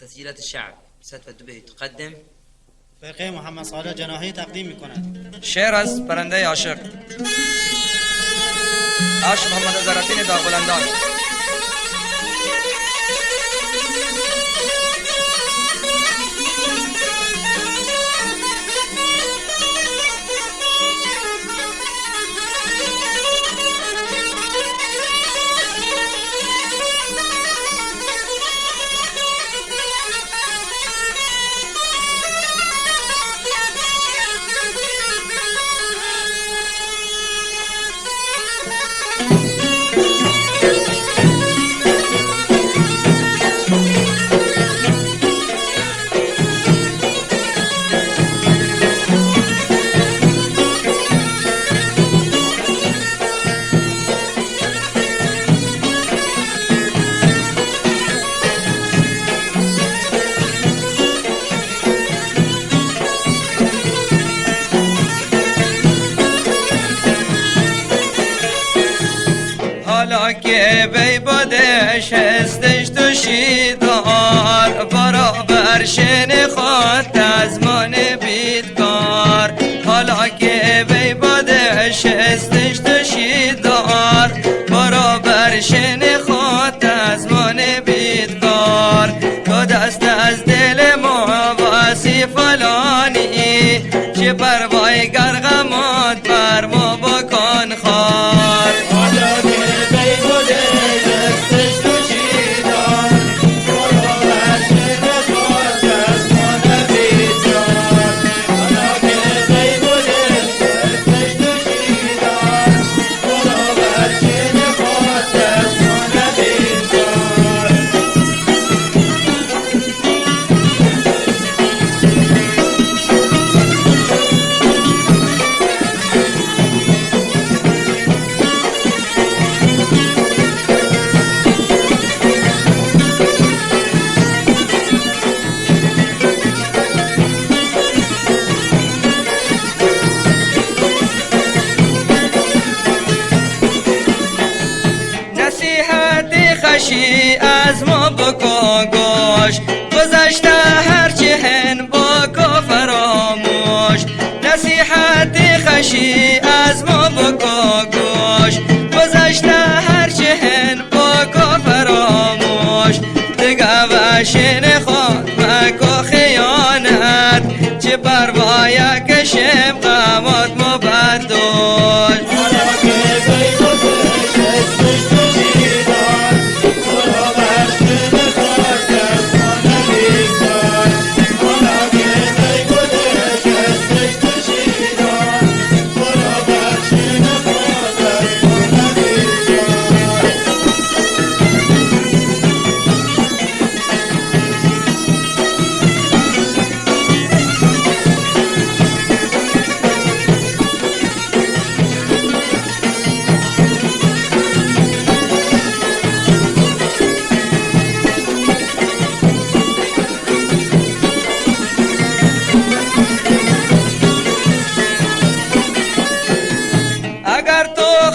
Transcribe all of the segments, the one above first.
تسجيلات الشعب ستف دبی تقدم فرقه محمد صالح جناحی تقدیم می‌کند. شعر از پرنده عاشق عاشق محمد زراتین داغبلندان. حالا که بی بودش هستش تو شیدار برابر شن خود از من بیدکار. حالا که بی بودش هستش تو شیدار برابر شن خود از من بیدکار. تو دست از دل ما واسی فلانی چه پروای گرغمات بر ما بکن خار. خشی از ما بکن گوش گذشته هرچی هن بکن فراموش. نصیحت خشی از ما بکن گوش گذشته هرچی هن بکن فراموش. دیگه وشن خود مکو خیانت چه پروای کشم قامت مبدوش.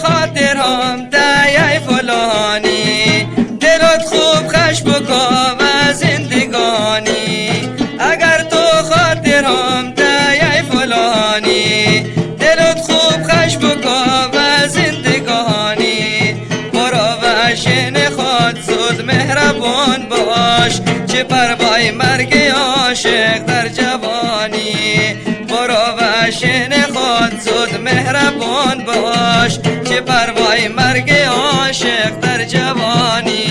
خاطرم تای فلانی دلت خوب خش بکن و زندگانی. اگر تو خاطرم تای فلانی دلت خوب خش بکن و زندگانی. برو و شن خود زود مهربان باش چه پروای مرگ عاشق در جوانی. برو و شن خود زود مهربان باش چه پروای مرگ عاشق در جوانی.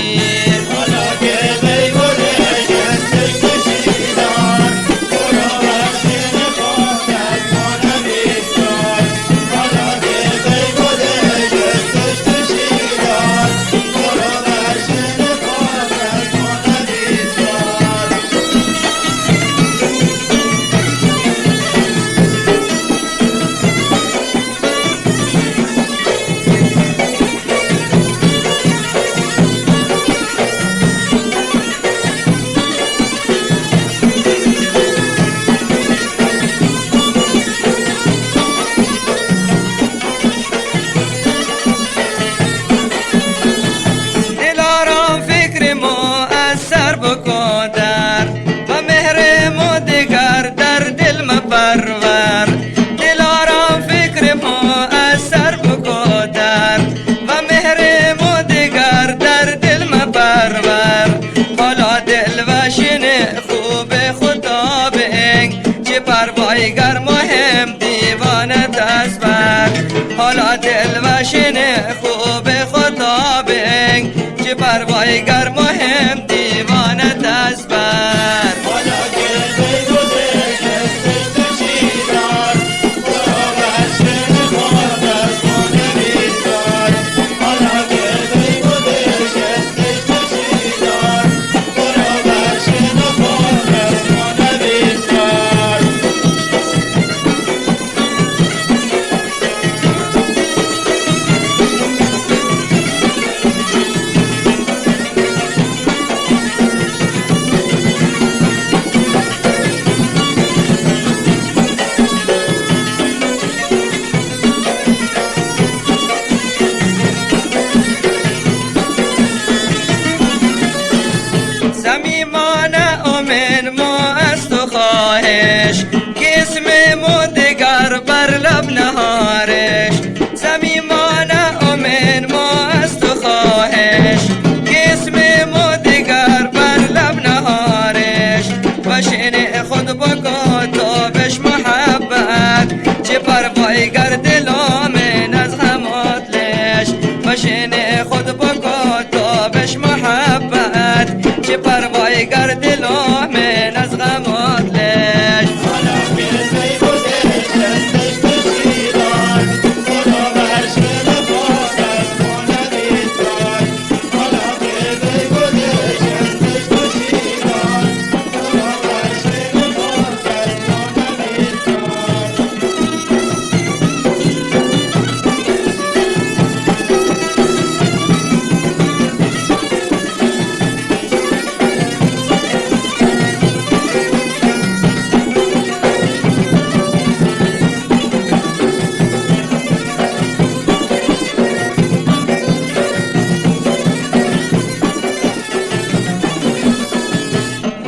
صمیمانه امین ما از تو خواهش که اسم مو دگر بر لب نهارش صمیمانه امین ما از تو خواهش که اسم مو دگر بر لب نهارش بشین خود بکن تو بش محبت چه پروای گر دلامن از غمات لش بشین خود بکن تو بش محبت چه پروای گر دلامن از غمات لش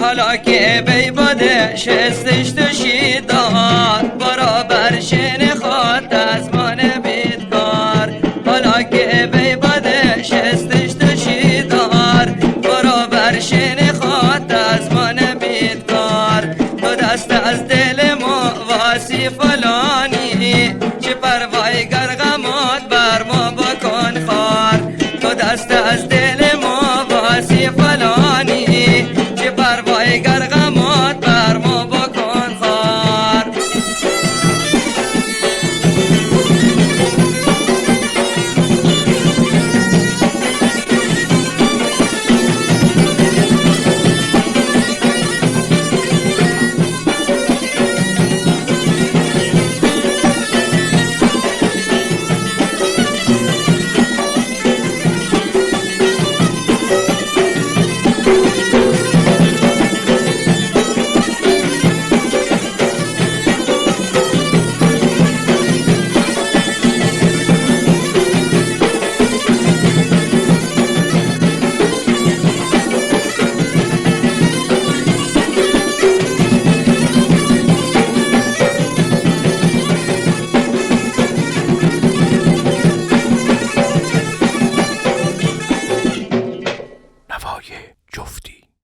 حالا که بی بده شستش تو شیداد برابر شن خود از من بید